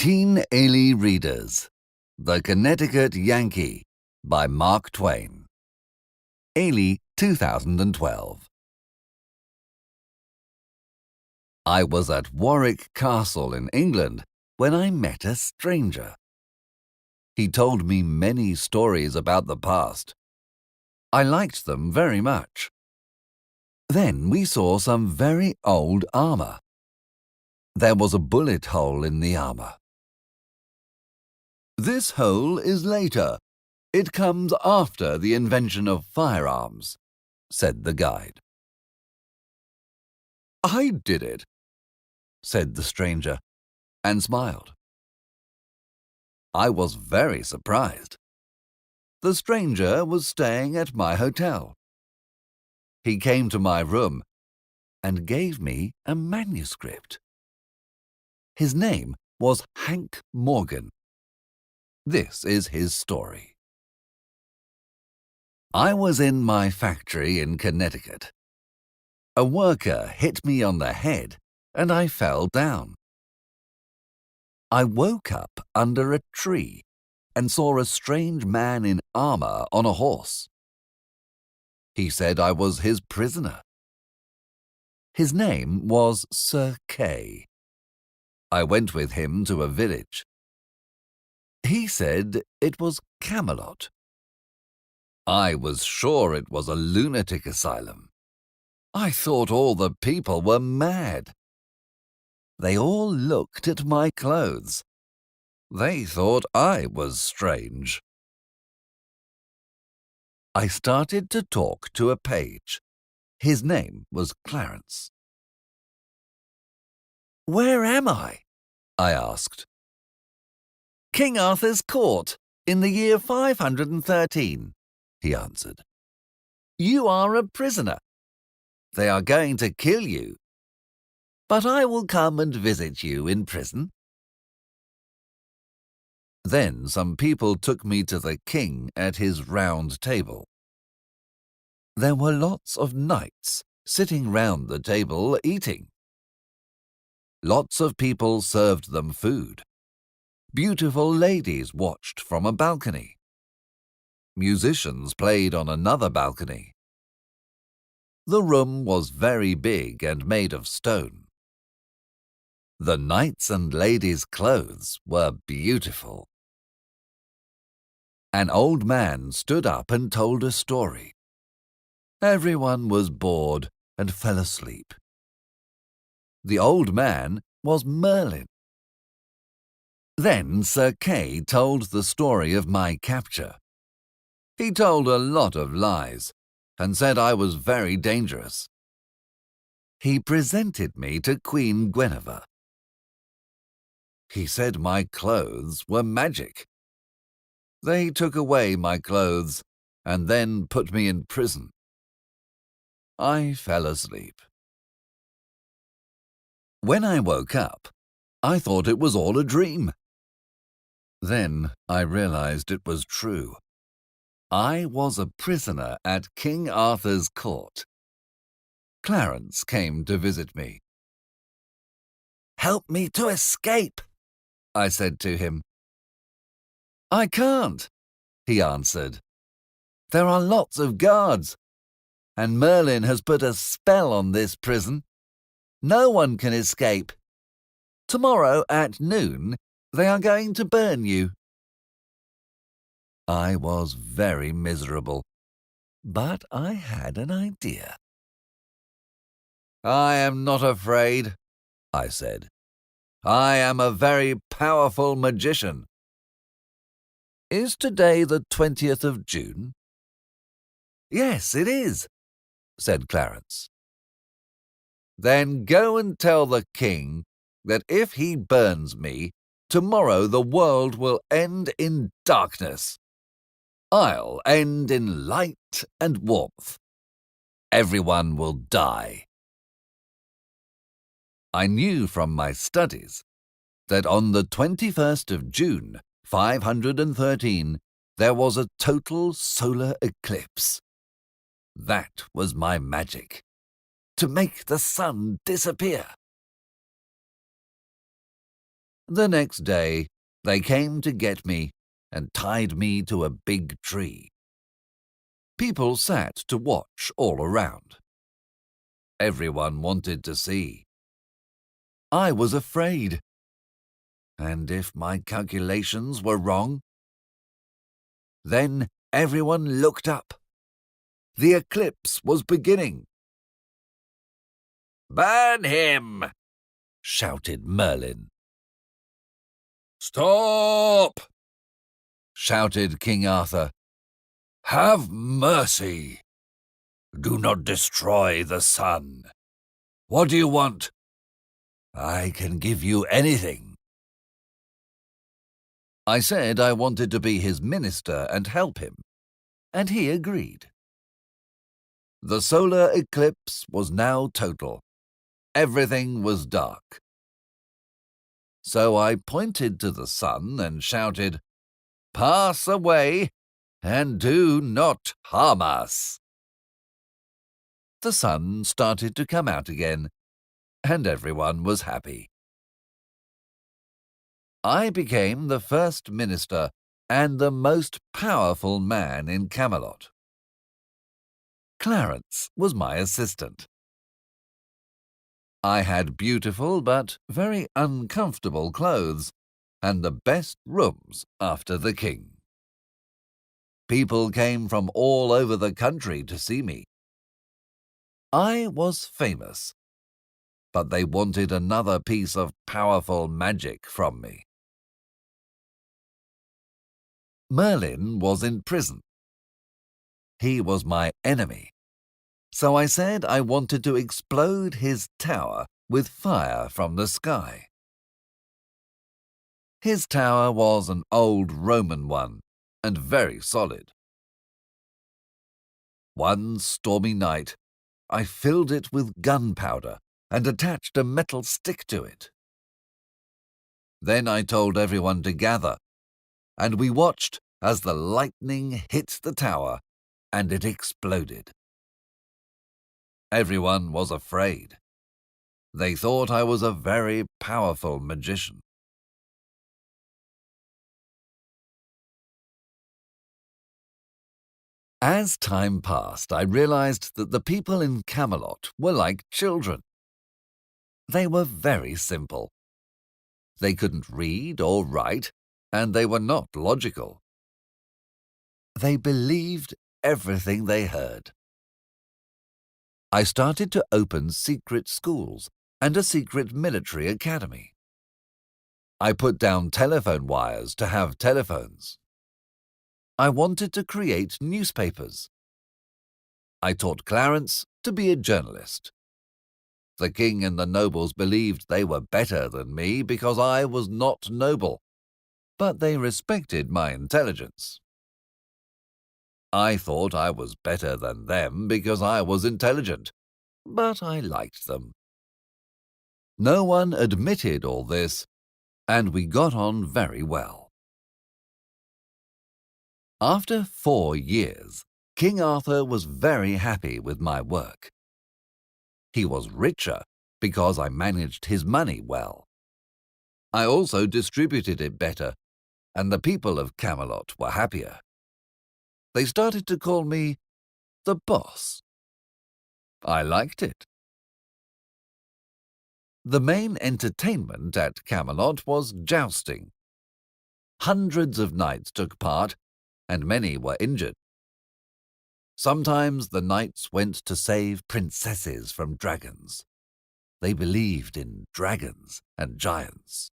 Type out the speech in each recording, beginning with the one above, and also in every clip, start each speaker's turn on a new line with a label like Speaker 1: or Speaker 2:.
Speaker 1: Teen Ailey Readers, The Connecticut Yankee by Mark Twain. Ailey, 2012. I was at Warwick Castle in England when I met a stranger. He told me many stories about the past. I liked them very much. Then we saw some very old armor. There was a bullet hole in the armor. "This hole is later. It comes after the invention of firearms," said the guide. "I did it," said the stranger, and smiled. I was very surprised. The stranger was staying at my hotel. He came to my room and gave me a manuscript. His name was Hank Morgan. This is his story. I was in my factory in Connecticut. A worker hit me on the head and I fell down. I woke up under a tree and saw a strange man in armor on a horse. He said I was his prisoner. His name was Sir Kay. I went with him to a village. He said it was Camelot. I was sure it was a lunatic asylum. I thought all the people were mad. They all looked at my clothes. They thought I was strange. I started to talk to a page. His name was Clarence. "Where am I?" I asked. "King Arthur's court, in the year 513, he answered. "You are a prisoner. They are going to kill you. But I will come and visit you in prison." Then some people took me to the king at his round table. There were lots of knights sitting round the table eating. Lots of people served them food. Beautiful ladies watched from a balcony. Musicians played on another balcony. The room was very big and made of stone. The knights' and ladies' clothes were beautiful. An old man stood up and told a story. Everyone was bored and fell asleep. The old man was Merlin. Then Sir Kay told the story of my capture. He told a lot of lies and said I was very dangerous. He presented me to Queen Guinevere. He said my clothes were magic. They took away my clothes and then put me in prison. I fell asleep. When I woke up, I thought it was all a dream. Then I realized it was true. I was a prisoner at King Arthur's court. Clarence came to visit me. "Help me to escape," I said to him. "I can't," he answered. "There are lots of guards, and Merlin has put a spell on this prison. No one can escape. Tomorrow at noon, they are going to burn you." I was very miserable, but I had an idea. "I am not afraid," I said. "I am a very powerful magician." "Is today the 20th of June?" "Yes, it is," said Clarence. "Then go and tell the king that if he burns me, tomorrow the world will end in darkness. I'll end in light and warmth. Everyone will die." I knew from my studies that on the 21st of June, 513, there was a total solar eclipse. That was my magic, to make the sun disappear. The next day, they came to get me and tied me to a big tree. People sat to watch all around. Everyone wanted to see. I was afraid. And if my calculations were wrong? Then everyone looked up. The eclipse was beginning. "Burn him!" shouted Merlin. "Stop!" shouted King Arthur. "Have mercy! Do not destroy the sun. What do you want? I can give you anything." I said I wanted to be his minister and help him, and he agreed. The solar eclipse was now total. Everything was dark. So I pointed to the sun and shouted, "Pass away and do not harm us." The sun started to come out again, and everyone was happy. I became the first minister and the most powerful man in Camelot. Clarence was my assistant. I had beautiful but very uncomfortable clothes and the best rooms after the king. People came from all over the country to see me. I was famous, but they wanted another piece of powerful magic from me. Merlin was in prison. He was my enemy, so I said I wanted to explode his tower with fire from the sky. His tower was an old Roman one and very solid. One stormy night, I filled it with gunpowder and attached a metal stick to it. Then I told everyone to gather, and we watched as the lightning hit the tower and it exploded. Everyone was afraid. They thought I was a very powerful magician. As time passed, I realized that the people in Camelot were like children. They were very simple. They couldn't read or write, and they were not logical. They believed everything they heard. I started to open secret schools and a secret military academy. I put down telephone wires to have telephones. I wanted to create newspapers. I taught Clarence to be a journalist. The king and the nobles believed they were better than me because I was not noble, but they respected my intelligence. I thought I was better than them because I was intelligent, but I liked them. No one admitted all this, and we got on very well. After 4 years, King Arthur was very happy with my work. He was richer because I managed his money well. I also distributed it better, and the people of Camelot were happier. They started to call me the boss. I liked it. The main entertainment at Camelot was jousting. Hundreds of knights took part, and many were injured. Sometimes the knights went to save princesses from dragons. They believed in dragons and giants.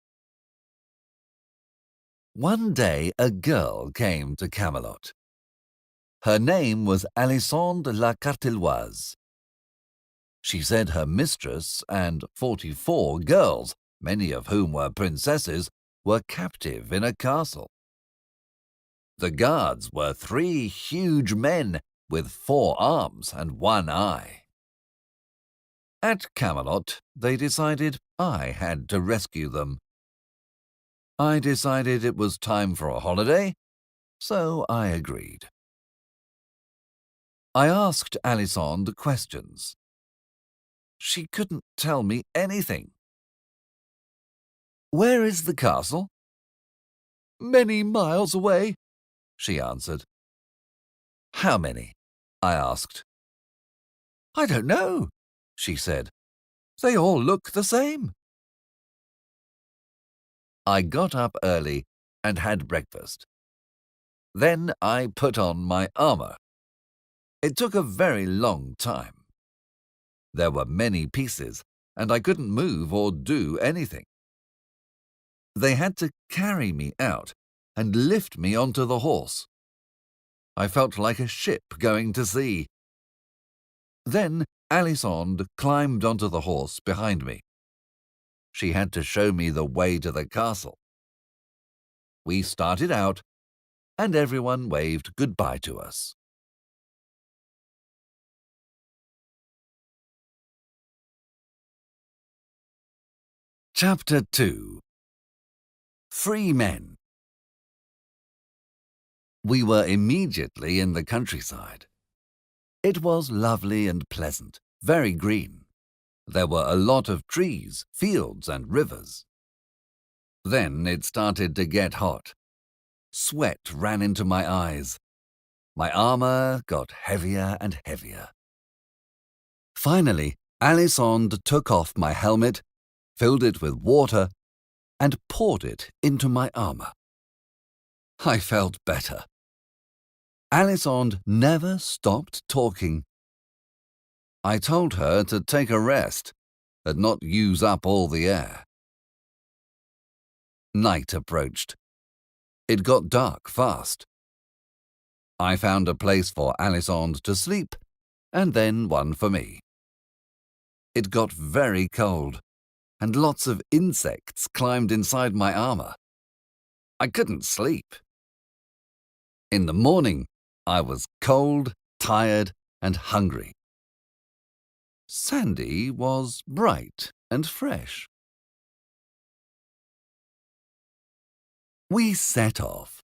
Speaker 1: One day a girl came to Camelot. Her name was Alysande la Carteloise. She said her mistress and 44 girls, many of whom were princesses, were captive in a castle. The guards were 3 huge men with 4 arms and 1 eye. At Camelot, they decided I had to rescue them. I decided it was time for a holiday, so I agreed. I asked Alysande questions. She couldn't tell me anything. Where is the castle? Many miles away, she answered. How many? I asked. I don't know, she said. They all look the same. I got up early and had breakfast. Then I put on my armor. It took a very long time. There were many pieces, and I couldn't move or do anything. They had to carry me out and lift me onto the horse. I felt like a ship going to sea. Then Alisande climbed onto the horse behind me. She had to show me the way to the castle. We started out, and everyone waved goodbye to us. Chapter 2. Free Men. We were immediately in the countryside. It was lovely and pleasant, very green. There were a lot of trees, fields, and rivers. Then it started to get hot. Sweat ran into my eyes. My armor got heavier and heavier. Finally, Alisande took off my helmet, filled it with water, and poured it into my armor. I felt better. Alisande never stopped talking. I told her to take a rest and not use up all the air. Night approached. It got dark fast. I found a place for Alisande to sleep, and then one for me. It got very cold, and lots of insects climbed inside my armor. I couldn't sleep. In the morning, I was cold, tired, and hungry. Sandy was bright and fresh. We set off.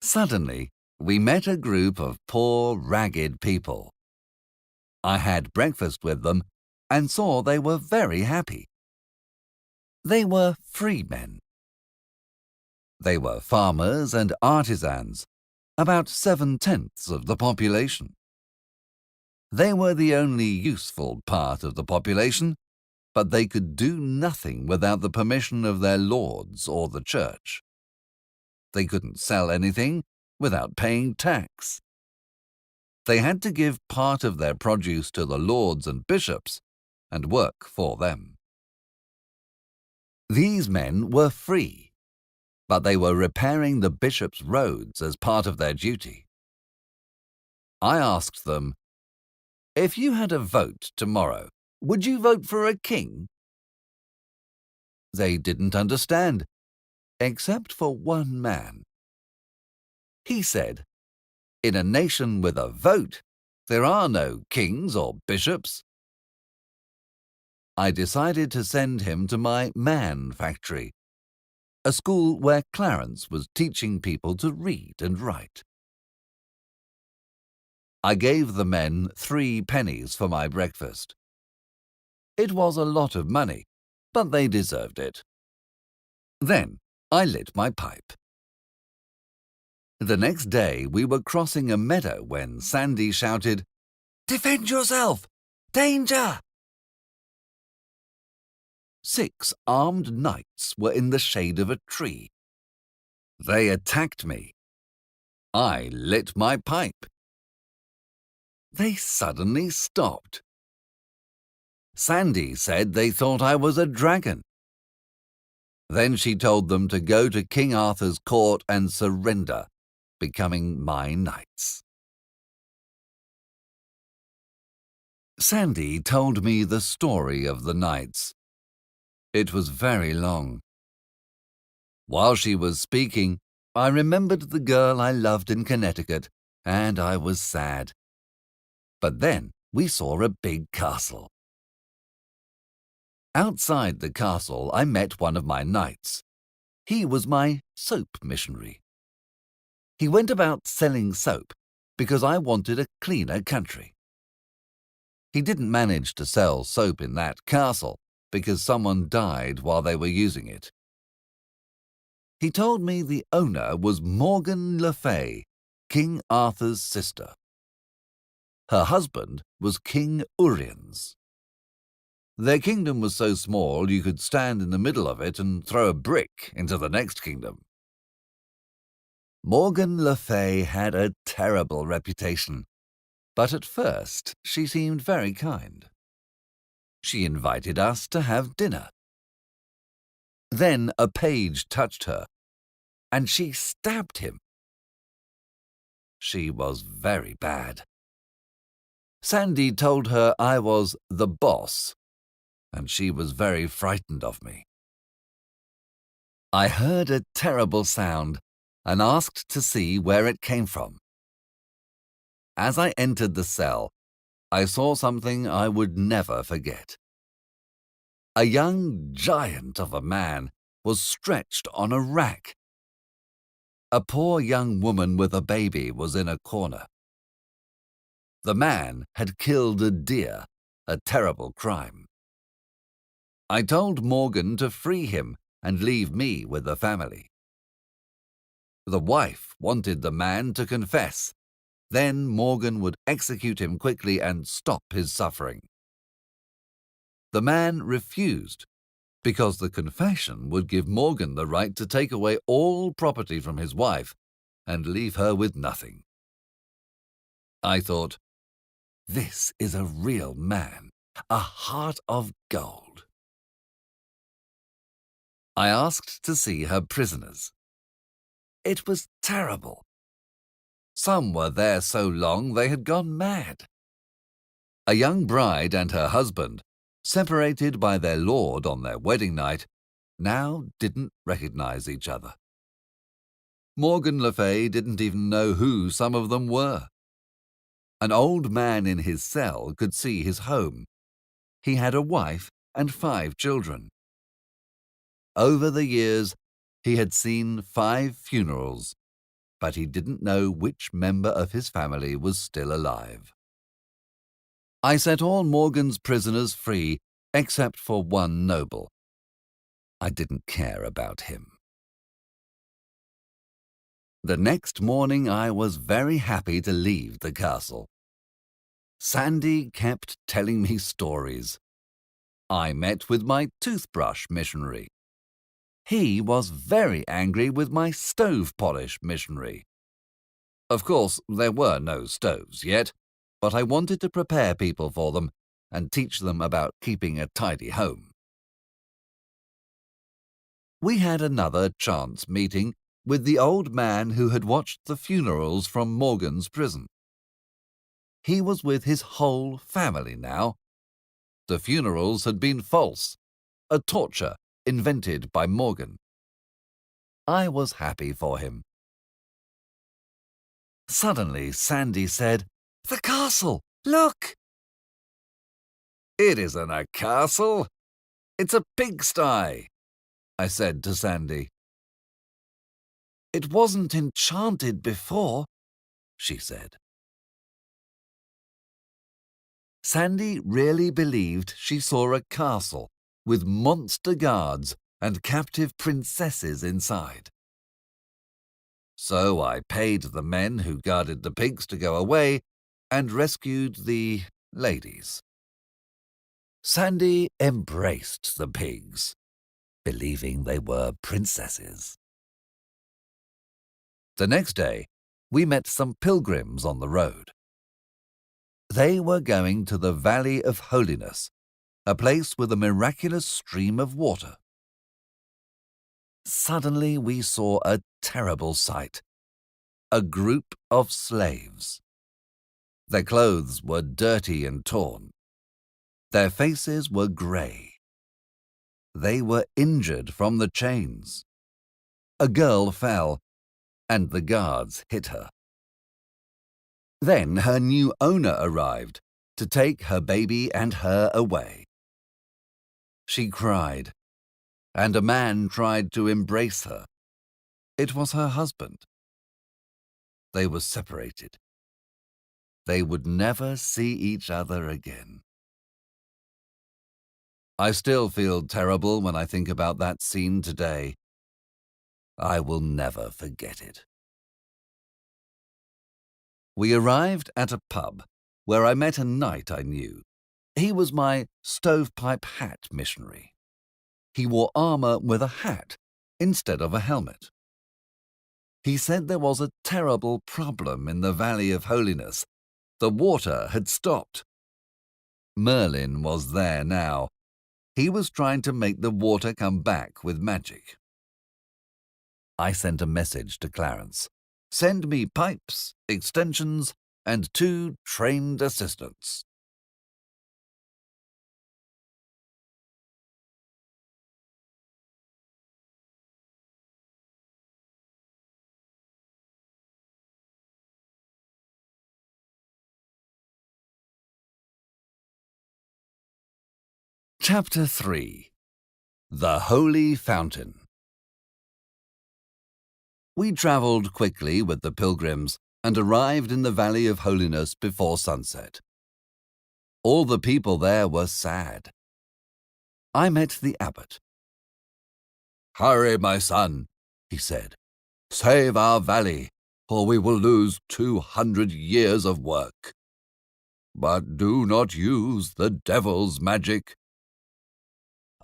Speaker 1: Suddenly, we met a group of poor, ragged people. I had breakfast with them and saw they were very happy. They were free men. They were farmers and artisans, about 7/10 of the population. They were the only useful part of the population, but they could do nothing without the permission of their lords or the church. They couldn't sell anything without paying tax. They had to give part of their produce to the lords and bishops and work for them. These men were free, but they were repairing the bishop's roads as part of their duty. I asked them, "If you had a vote tomorrow, would you vote for a king?" They didn't understand, except for one man. He said, "In a nation with a vote, there are no kings or bishops." I decided to send him to my man factory, a school where Clarence was teaching people to read and write. I gave the men 3 pennies for my breakfast. It was a lot of money, but they deserved it. Then I lit my pipe. The next day we were crossing a meadow when Sandy shouted, "Defend yourself! Danger!" 6 armed knights were in the shade of a tree. They attacked me. I lit my pipe. They suddenly stopped. Sandy said they thought I was a dragon. Then she told them to go to King Arthur's court and surrender, becoming my knights. Sandy told me the story of the knights. It was very long. While she was speaking, I remembered the girl I loved in Connecticut, and I was sad. But then we saw a big castle. Outside the castle, I met one of my knights. He was my soap missionary. He went about selling soap because I wanted a cleaner country. He didn't manage to sell soap in that castle, because someone died while they were using it. He told me the owner was Morgan Le Fay, King Arthur's sister. Her husband was King Uriens. Their kingdom was so small you could stand in the middle of it and throw a brick into the next kingdom. Morgan Le Fay had a terrible reputation, but at first she seemed very kind. She invited us to have dinner. Then a page touched her, and she stabbed him. She was very bad. Sandy told her I was the boss, and she was very frightened of me. I heard a terrible sound and asked to see where it came from. As I entered the cell, I saw something I would never forget. A young giant of a man was stretched on a rack. A poor young woman with a baby was in a corner. The man had killed a deer, a terrible crime. I told Morgan to free him and leave me with the family. The wife wanted the man to confess. Then Morgan would execute him quickly and stop his suffering. The man refused, because the confession would give Morgan the right to take away all property from his wife and leave her with nothing. I thought, this is a real man, a heart of gold. I asked to see her prisoners. It was terrible. Some were there so long they had gone mad. A young bride and her husband, separated by their lord on their wedding night, now didn't recognize each other. Morgan Le Fay didn't even know who some of them were. An old man in his cell could see his home. He had a wife and 5 children. Over the years, he had seen 5 funerals, but he didn't know which member of his family was still alive. I set all Morgan's prisoners free, except for one noble. I didn't care about him. The next morning I was very happy to leave the castle. Sandy kept telling me stories. I met with my toothbrush missionary. He was very angry with my stove polish missionary. Of course, there were no stoves yet, but I wanted to prepare people for them and teach them about keeping a tidy home. We had another chance meeting with the old man who had watched the funerals from Morgan's prison. He was with his whole family now. The funerals had been false, a torture invented by Morgan. I was happy for him. Suddenly, Sandy said, "The castle! Look!" "It isn't a castle. It's a pigsty," I said to Sandy. "It wasn't enchanted before," she said. Sandy really believed she saw a castle with monster guards and captive princesses inside. So I paid the men who guarded the pigs to go away and rescued the ladies. Sandy embraced the pigs, believing they were princesses. The next day, we met some pilgrims on the road. They were going to the Valley of Holiness, a place with a miraculous stream of water. Suddenly we saw a terrible sight. A group of slaves. Their clothes were dirty and torn. Their faces were grey. They were injured from the chains. A girl fell, and the guards hit her. Then her new owner arrived to take her baby and her away. She cried, and a man tried to embrace her. It was her husband. They were separated. They would never see each other again. I still feel terrible when I think about that scene today. I will never forget it. We arrived at a pub where I met a knight I knew. He was my stovepipe hat missionary. He wore armor with a hat instead of a helmet. He said there was a terrible problem in the Valley of Holiness. The water had stopped. Merlin was there now. He was trying to make the water come back with magic. I sent a message to Clarence. Send me pipes, extensions, and 2 trained assistants. Chapter 3. The Holy Fountain. We travelled quickly with the pilgrims and arrived in the Valley of Holiness before sunset. All the people there were sad. I met the abbot. "Hurry, my son," he said. "Save our valley, or we will lose 200 years of work. But do not use the devil's magic."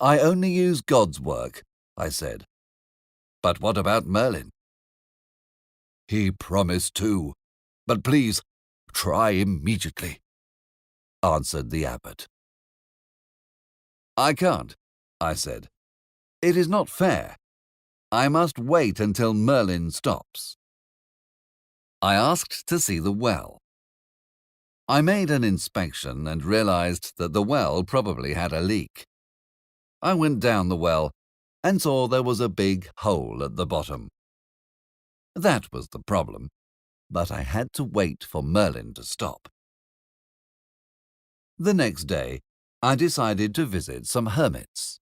Speaker 1: "I only use God's work," I said. "But what about Merlin?" "He promised to, but please try immediately," answered the abbot. "I can't," I said. "It is not fair. I must wait until Merlin stops." I asked to see the well. I made an inspection and realized that the well probably had a leak. I went down the well and saw there was a big hole at the bottom. That was the problem, but I had to wait for Merlin to stop. The next day, I decided to visit some hermits.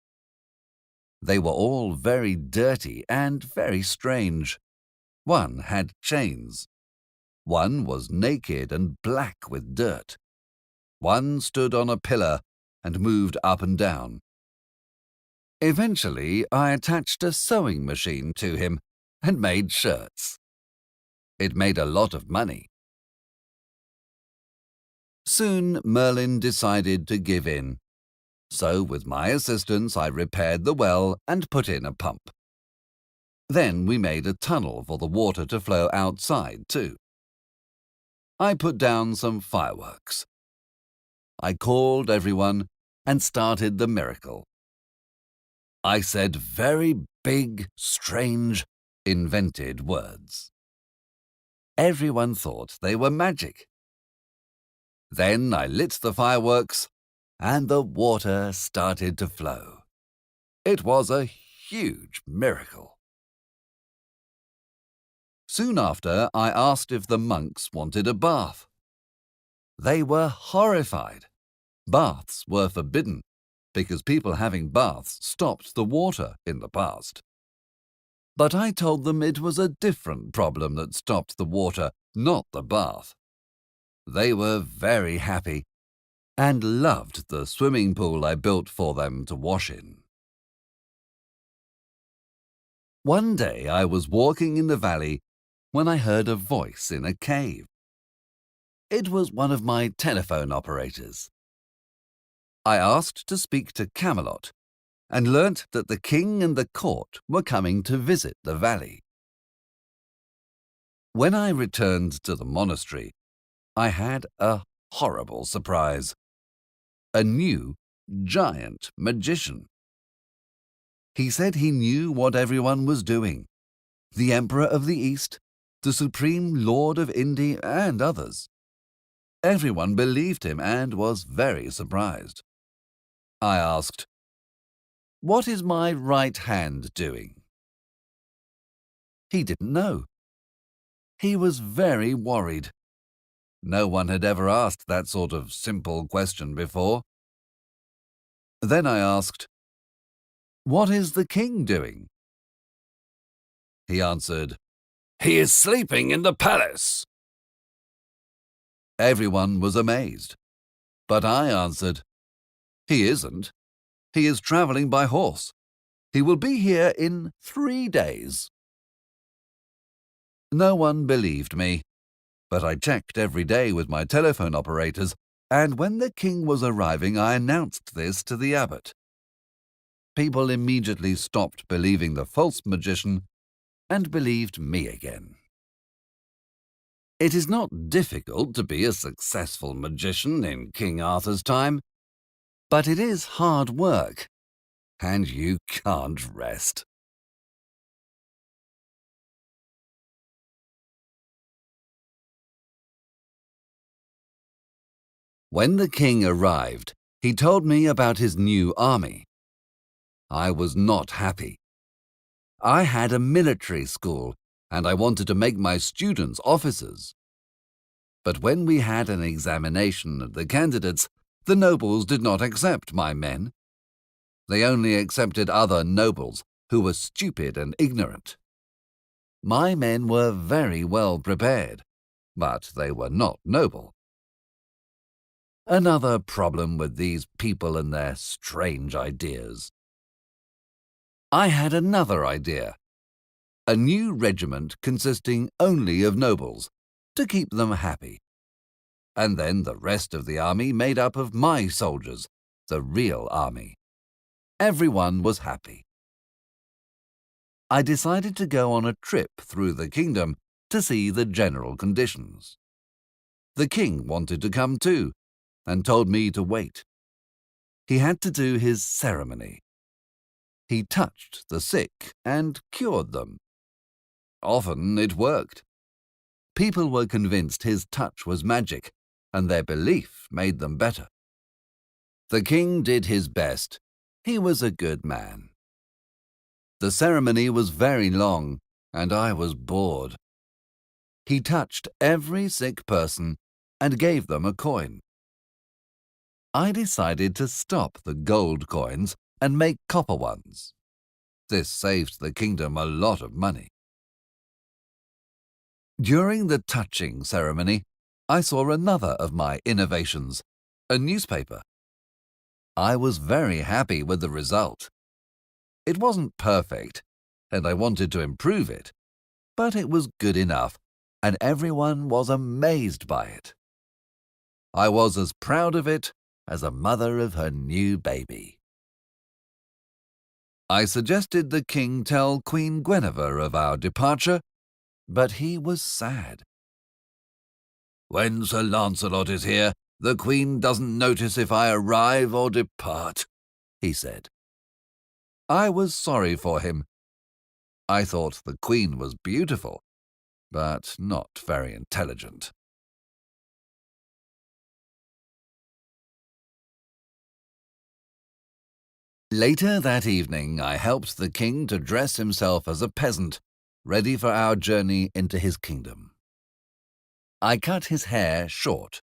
Speaker 1: They were all very dirty and very strange. One had chains. One was naked and black with dirt. One stood on a pillar and moved up and down. Eventually, I attached a sewing machine to him and made shirts. It made a lot of money. Soon, Merlin decided to give in. So, with my assistance, I repaired the well and put in a pump. Then we made a tunnel for the water to flow outside, too. I put down some fireworks. I called everyone and started the miracle. I said very big, strange, invented words. Everyone thought they were magic. Then I lit the fireworks, and the water started to flow. It was a huge miracle. Soon after, I asked if the monks wanted a bath. They were horrified. Baths were forbidden because people having baths stopped the water in the past. But I told them it was a different problem that stopped the water, not the bath. They were very happy and loved the swimming pool I built for them to wash in. One day I was walking in the valley when I heard a voice in a cave. It was one of my telephone operators. I asked to speak to Camelot and learnt that the king and the court were coming to visit the valley. When I returned to the monastery, I had a horrible surprise. A new, giant magician. He said he knew what everyone was doing. The Emperor of the East, the Supreme Lord of India, and others. Everyone believed him and was very surprised. I asked, "What is my right hand doing?" He didn't know. He was very worried. No one had ever asked that sort of simple question before. Then I asked, "What is the king doing?" He answered, "He is sleeping in the palace." Everyone was amazed, but I answered, "He isn't. He is travelling by horse. He will be here in 3 days." No one believed me, but I checked every day with my telephone operators, and when the king was arriving, I announced this to the abbot. People immediately stopped believing the false magician and believed me again. It is not difficult to be a successful magician in King Arthur's time, but it is hard work, and you can't rest. When the king arrived, he told me about his new army. I was not happy. I had a military school, and I wanted to make my students officers. But when we had an examination of the candidates, the nobles did not accept my men. They only accepted other nobles who were stupid and ignorant. My men were very well prepared, but they were not noble. Another problem with these people and their strange ideas. I had another idea. A new regiment consisting only of nobles, to keep them happy. And then the rest of the army made up of my soldiers, the real army. Everyone was happy. I decided to go on a trip through the kingdom to see the general conditions. The king wanted to come too, and told me to wait. He had to do his ceremony. He touched the sick and cured them. Often it worked. People were convinced his touch was magic, and their belief made them better. The king did his best. He was a good man. The ceremony was very long, and I was bored. He touched every sick person and gave them a coin. I decided to stop the gold coins and make copper ones. This saved the kingdom a lot of money. During the touching ceremony, I saw another of my innovations, a newspaper. I was very happy with the result. It wasn't perfect, and I wanted to improve it, but it was good enough, and everyone was amazed by it. I was as proud of it as a mother of her new baby. I suggested the king tell Queen Guinevere of our departure, but he was sad. "When Sir Lancelot is here, the queen doesn't notice if I arrive or depart," he said. I was sorry for him. I thought the queen was beautiful, but not very intelligent. Later that evening, I helped the king to dress himself as a peasant, ready for our journey into his kingdom. I cut his hair short.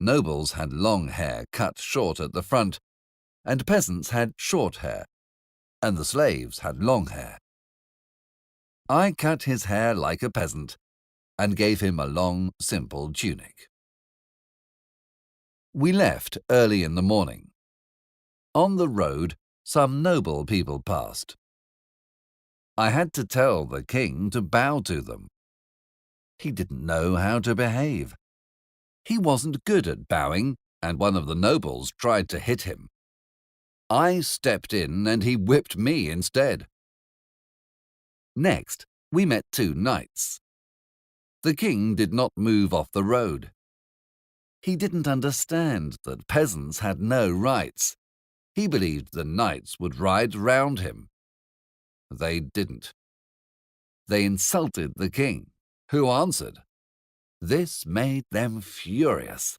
Speaker 1: Nobles had long hair cut short at the front, and peasants had short hair, and the slaves had long hair. I cut his hair like a peasant and gave him a long, simple tunic. We left early in the morning. On the road, some noble people passed. I had to tell the king to bow to them. He didn't know how to behave. He wasn't good at bowing, and one of the nobles tried to hit him. I stepped in and he whipped me instead. Next, we met 2 knights. The king did not move off the road. He didn't understand that peasants had no rights. He believed the knights would ride round him. They didn't. They insulted the king, who answered. This made them furious.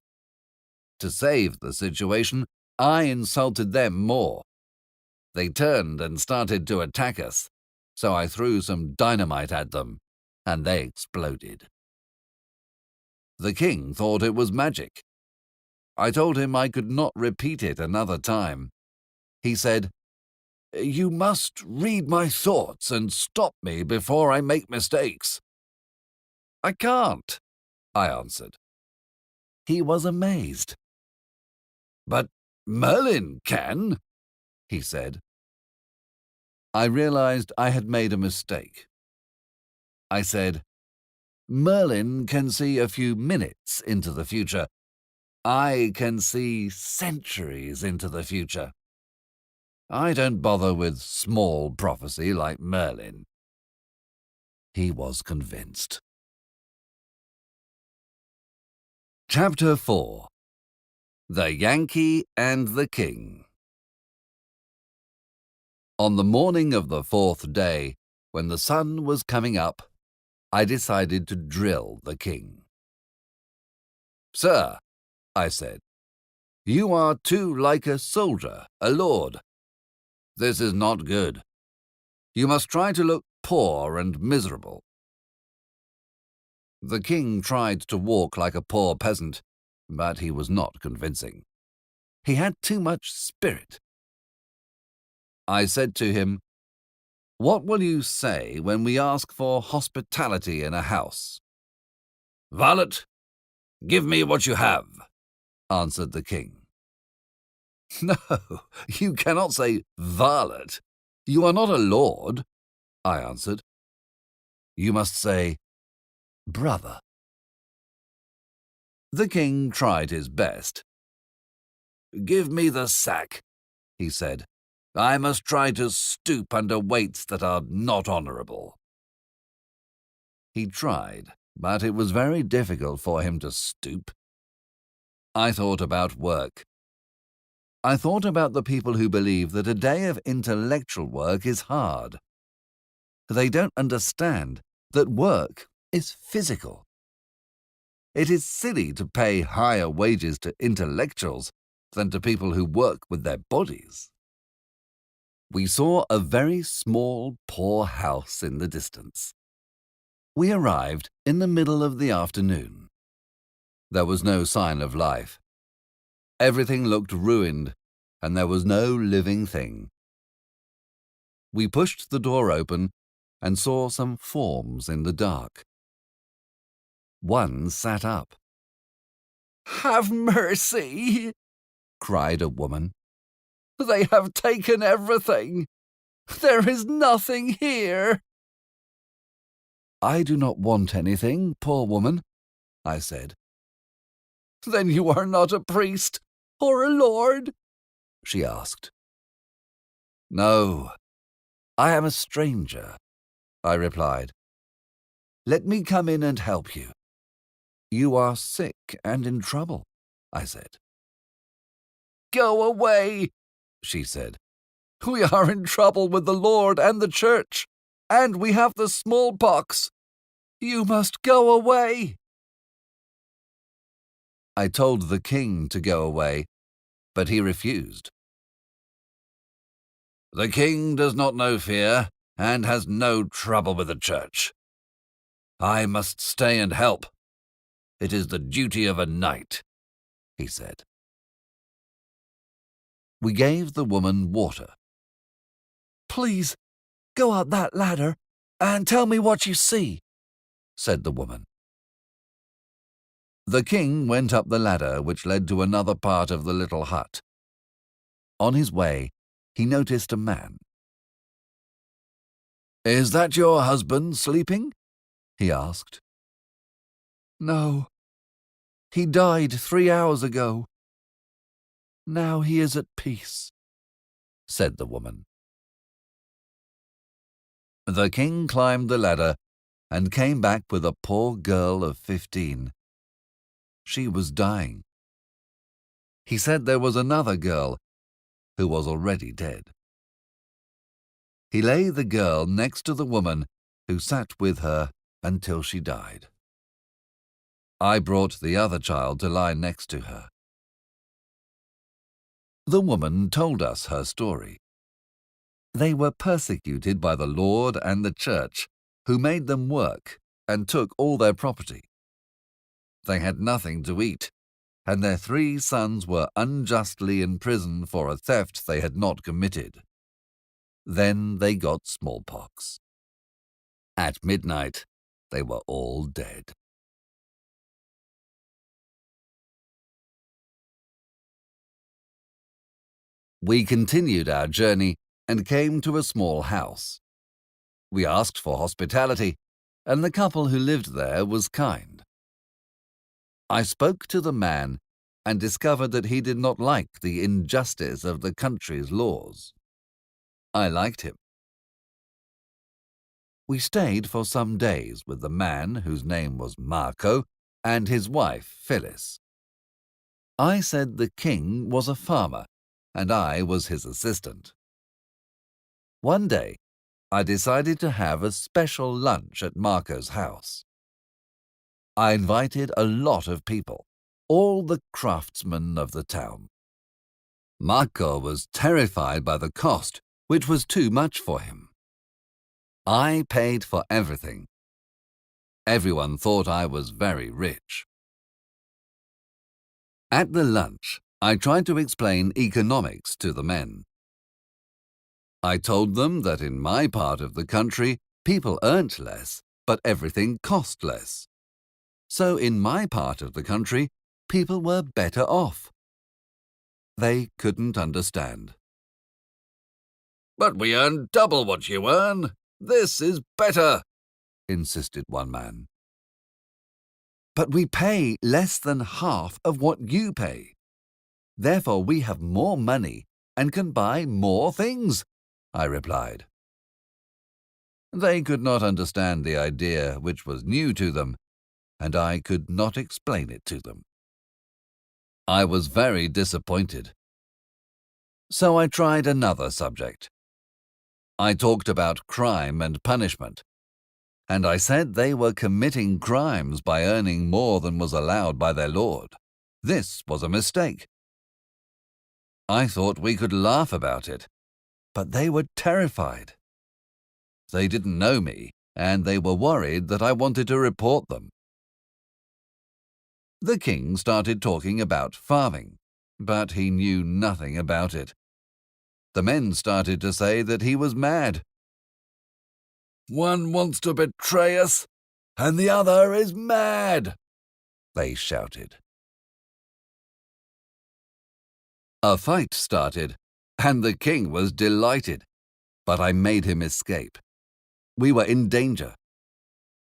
Speaker 1: To save the situation, I insulted them more. They turned and started to attack us, so I threw some dynamite at them, and they exploded. The king thought it was magic. I told him I could not repeat it another time. He said, "You must read my thoughts and stop me before I make mistakes." "I can't," I answered. He was amazed. "But Merlin can." he said. I realized I had made a mistake. I said, Merlin can see a few minutes into the future. I can see centuries into the future. I don't bother with small prophecy like Merlin. He was convinced. Chapter 4. The Yankee and the King. On the morning of the 4th day, when the sun was coming up, I decided to drill the king. Sir, I said, you are too like a soldier, a lord. This is not good. You must try to look poor and miserable. The king tried to walk like a poor peasant, but he was not convincing. He had too much spirit. I said to him, what will you say when we ask for hospitality in a house? Varlet, give me what you have, answered the king. No, you cannot say varlet. You are not a lord, I answered. You must say brother. The king tried his best. Give me the sack, he said. I must try to stoop under weights that are not honourable. He tried, but it was very difficult for him to stoop. I thought about work. I thought about the people who believe that a day of intellectual work is hard. They don't understand that work is physical. It is silly to pay higher wages to intellectuals than to people who work with their bodies. We saw a very small, poor house in the distance. We arrived in the middle of the afternoon. There was no sign of life. Everything looked ruined, and there was no living thing. We pushed the door open and saw some forms in the dark. One sat up. "Have mercy!" cried a woman. "They have taken everything. There is nothing here." "I do not want anything, poor woman," I said. "Then you are not a priest or a lord?" she asked. "No, I am a stranger," I replied. "Let me come in and help you." "You are sick and in trouble," I said. "Go away," she said. "We are in trouble with the Lord and the church, and we have the smallpox. You must go away." I told the king to go away, but he refused. "The king does not know fear and has no trouble with the church. I must stay and help. It is the duty of a knight," he said. We gave the woman water. "Please, go up that ladder and tell me what you see," said the woman. The king went up the ladder which led to another part of the little hut. On his way, he noticed a man. "Is that your husband sleeping?" he asked. "No. He died 3 hours ago. Now he is at peace," said the woman. The king climbed the ladder and came back with a poor girl of 15. She was dying. He said there was another girl who was already dead. He lay the girl next to the woman who sat with her until she died. I brought the other child to lie next to her. The woman told us her story. They were persecuted by the Lord and the church, who made them work and took all their property. They had nothing to eat, and their 3 sons were unjustly in prison for a theft they had not committed. Then they got smallpox. At midnight, they were all dead. We continued our journey and came to a small house. We asked for hospitality, and the couple who lived there was kind. I spoke to the man and discovered that he did not like the injustice of the country's laws. I liked him. We stayed for some days with the man, whose name was Marco, and his wife, Phyllis. I said the king was a farmer, and I was his assistant. One day, I decided to have a special lunch at Marco's house. I invited a lot of people, all the craftsmen of the town. Marco was terrified by the cost, which was too much for him. I paid for everything. Everyone thought I was very rich. At the lunch, I tried to explain economics to the men. I told them that in my part of the country, people earned less, but everything cost less. So in my part of the country, people were better off. They couldn't understand. "But we earn double what you earn. This is better," insisted one man. "But we pay less than half of what you pay. Therefore we have more money and can buy more things," I replied. They could not understand the idea, which was new to them, and I could not explain it to them. I was very disappointed. So I tried another subject. I talked about crime and punishment, and I said they were committing crimes by earning more than was allowed by their lord. This was a mistake. I thought we could laugh about it, but they were terrified. They didn't know me, and they were worried that I wanted to report them. The king started talking about farming, but he knew nothing about it. The men started to say that he was mad. "One wants to betray us, and the other is mad," they shouted. A fight started, and the king was delighted, but I made him escape. We were in danger.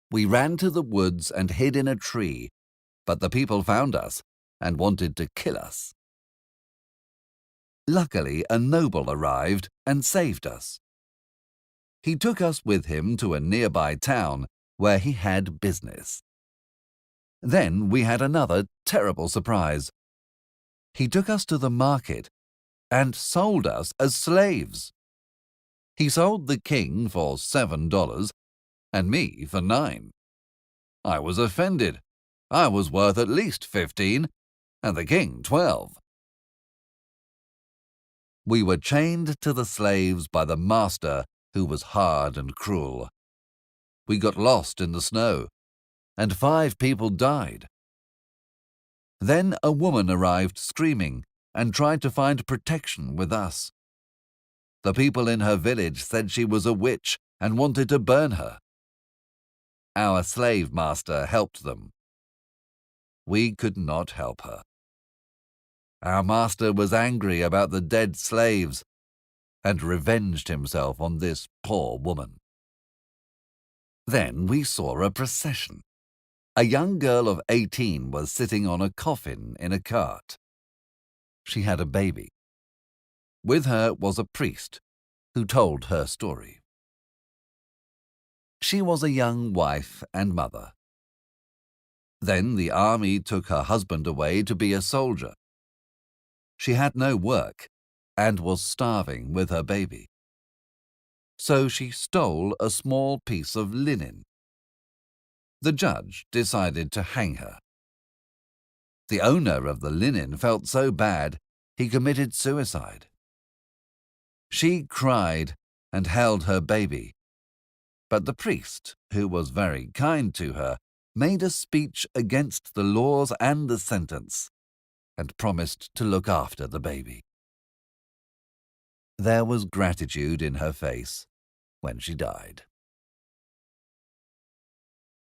Speaker 1: We ran to the woods and hid in a tree, but the people found us and wanted to kill us. Luckily, a noble arrived and saved us. He took us with him to a nearby town where he had business. Then we had another terrible surprise. He took us to the market and sold us as slaves. He sold the king for $7 and me for $9. I was offended. I was worth at least 15 and the king 12. We were chained to the slaves by the master, who was hard and cruel. We got lost in the snow, and 5 people died. Then a woman arrived screaming and tried to find protection with us. The people in her village said she was a witch and wanted to burn her. Our slave master helped them. We could not help her. Our master was angry about the dead slaves and revenged himself on this poor woman. Then we saw a procession. A young girl of 18 was sitting on a coffin in a cart. She had a baby. With her was a priest who told her story. She was a young wife and mother. Then the army took her husband away to be a soldier. She had no work and was starving with her baby. So she stole a small piece of linen. The judge decided to hang her. The owner of the linen felt so bad he committed suicide. She cried and held her baby, but the priest, who was very kind to her, made a speech against the laws and the sentence and promised to look after the baby. There was gratitude in her face when she died.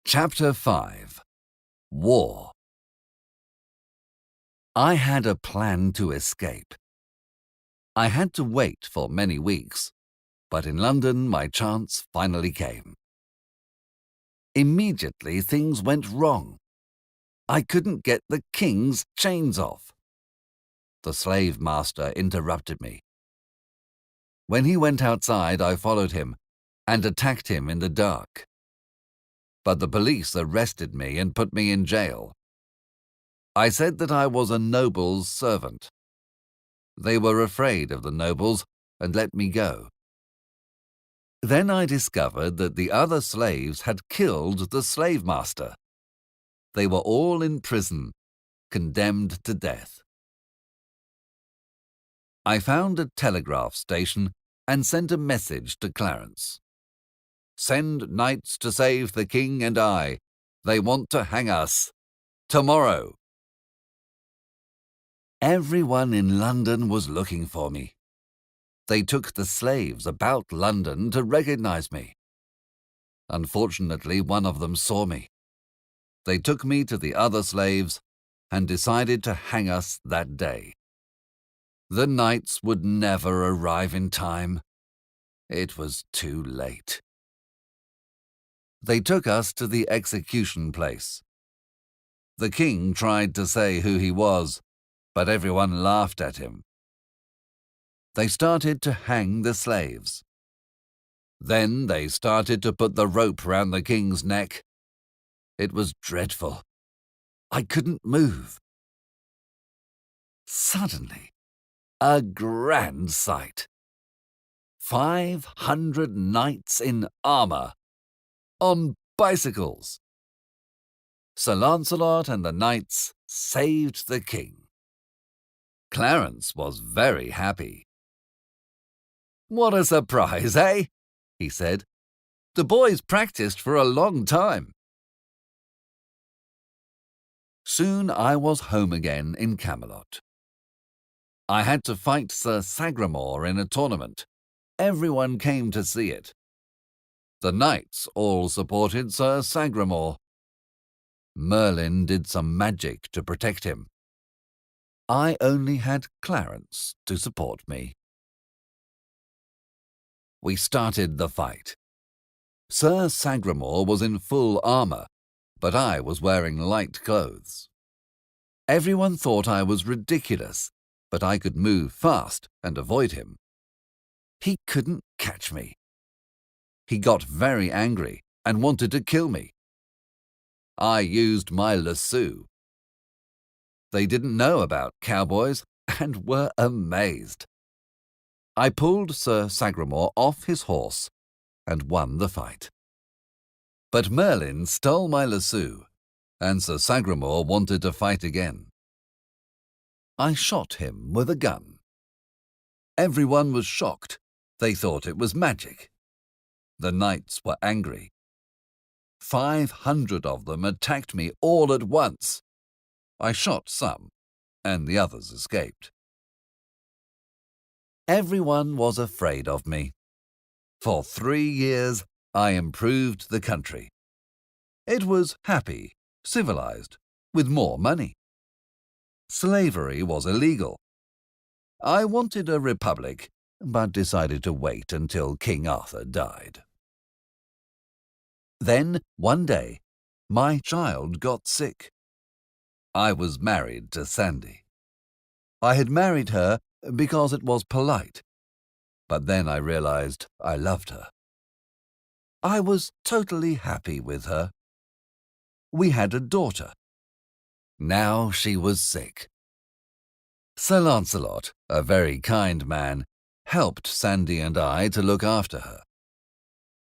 Speaker 1: Chapter 5. War. I had a plan to escape. I had to wait for many weeks, but in London my chance finally came. Immediately things went wrong. I couldn't get the king's chains off. The slave master interrupted me. When he went outside, I followed him and attacked him in the dark. But the police arrested me and put me in jail. I said that I was a noble's servant. They were afraid of the nobles and let me go. Then I discovered that the other slaves had killed the slave master. They were all in prison, condemned to death. I found a telegraph station and sent a message to Clarence. "Send knights to save the king and I. They want to hang us. Tomorrow." Everyone in London was looking for me. They took the slaves about London to recognize me. Unfortunately, one of them saw me. They took me to the other slaves and decided to hang us that day. The knights would never arrive in time. It was too late. They took us to the execution place. The king tried to say who he was, but everyone laughed at him. They started to hang the slaves. Then they started to put the rope round the king's neck. It was dreadful. I couldn't move. Suddenly, a grand sight. 500 knights in armour, on bicycles. Sir Lancelot and the knights saved the king. Clarence was very happy. "What a surprise, eh?" he said. "The boys practiced for a long time." Soon I was home again in Camelot. I had to fight Sir Sagramore in a tournament. Everyone came to see it. The knights all supported Sir Sagramore. Merlin did some magic to protect him. I only had Clarence to support me. We started the fight. Sir Sagramore was in full armour, but I was wearing light clothes. Everyone thought I was ridiculous, but I could move fast and avoid him. He couldn't catch me. He got very angry and wanted to kill me. I used my lasso. They didn't know about cowboys and were amazed. I pulled Sir Sagramore off his horse and won the fight. But Merlin stole my lasso, and Sir Sagramore wanted to fight again. I shot him with a gun. Everyone was shocked. They thought it was magic. The knights were angry. 500 of them attacked me all at once. I shot some, and the others escaped. Everyone was afraid of me. For 3 years, I improved the country. It was happy, civilized, with more money. Slavery was illegal. I wanted a republic, but decided to wait until King Arthur died. Then, one day, my child got sick. I was married to Sandy. I had married her because it was polite, but then I realized I loved her. I was totally happy with her. We had a daughter. Now she was sick. Sir Lancelot, a very kind man, helped Sandy and I to look after her.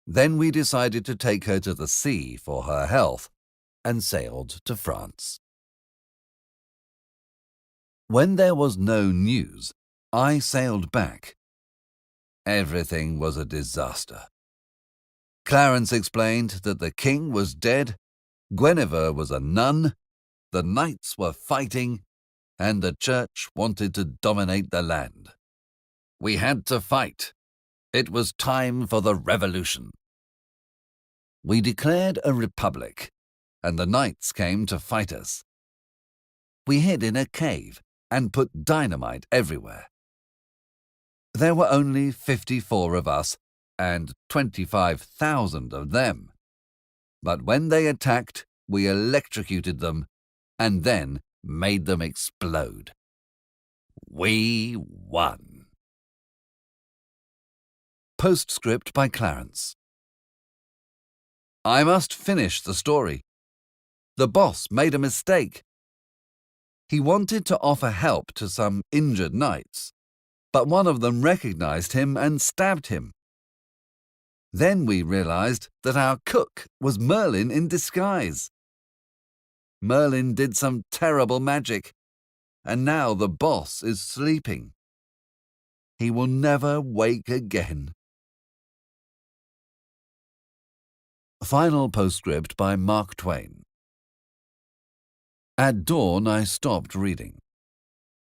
Speaker 1: Then we decided to take her to the sea for her health and sailed to France. When there was no news, I sailed back. Everything was a disaster. Clarence explained that the king was dead, Guinevere was a nun, the knights were fighting, and the church wanted to dominate the land. We had to fight. It was time for the revolution. We declared a republic, and the knights came to fight us. We hid in a cave and put dynamite everywhere. There were only 54 of us and 25,000 of them. But when they attacked, we electrocuted them and then made them explode. We won. Postscript by Clarence. I must finish the story. The boss made a mistake. He wanted to offer help to some injured knights, but one of them recognized him and stabbed him. Then we realized that our cook was Merlin in disguise. Merlin did some terrible magic, and now the boss is sleeping. He will never wake again. Final postscript by Mark Twain. At dawn, I stopped reading.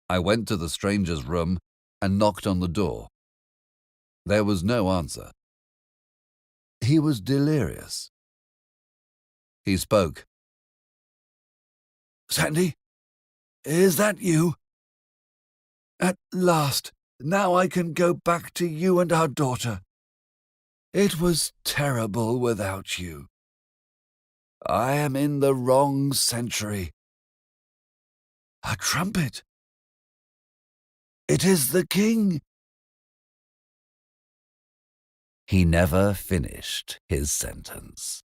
Speaker 1: I went to the stranger's room and knocked on the door. There was no answer. He was delirious. He spoke. "Sandy, is that you? At last, now I can go back to you and our daughter. It was terrible without you. I am in the wrong century. A trumpet. It is the king." He never finished his sentence.